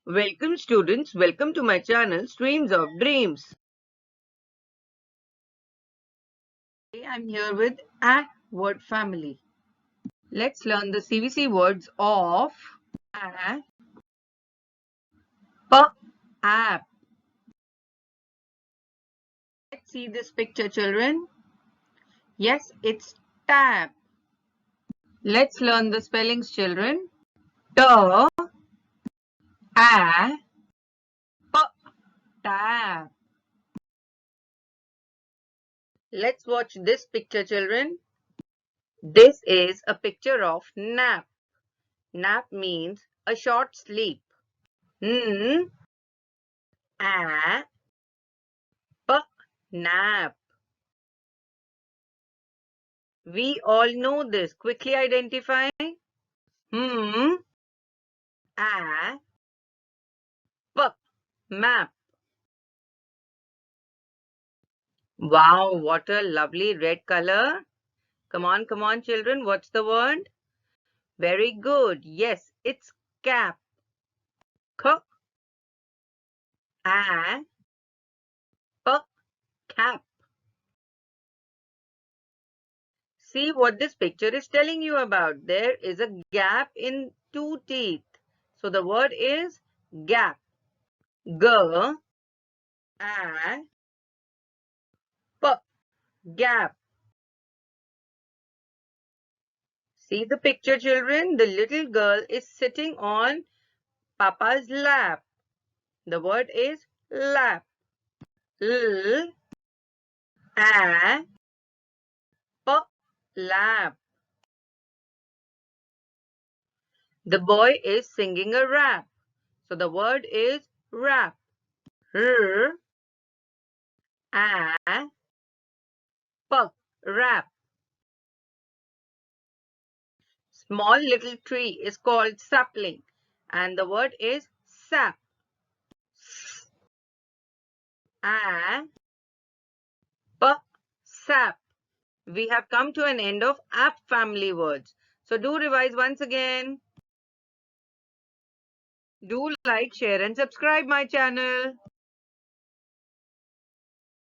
Welcome students, welcome to my channel Streams of Dreams. Today I'm here with a word family. Let's learn the CVC words of a, p, app. Let's see this picture, children. Yes, it's tap. Let's learn the spellings, children. T, a, p, tap. Let's watch this picture, children. This is a picture of nap. Nap means a short sleep. N, a, p, nap. We all know this. Quickly identify. A, p, map. Wow, what a lovely red color. Come on, children. What's the word? Very good. Yes, it's cap. K, a, p, cap. See what this picture is telling you about. There is a gap in two teeth. So the word is gap. G, a, p, gap. See the picture, children. The little girl is sitting on Papa's lap. The word is lap. L, a, p, lap. The boy is singing a rap. So the word is rap. R, a, p, rap. Small little tree is called sapling. And the word is sap. A, p, sap. We have come to an end of app family words. So do revise once again. Do like, share and subscribe my channel.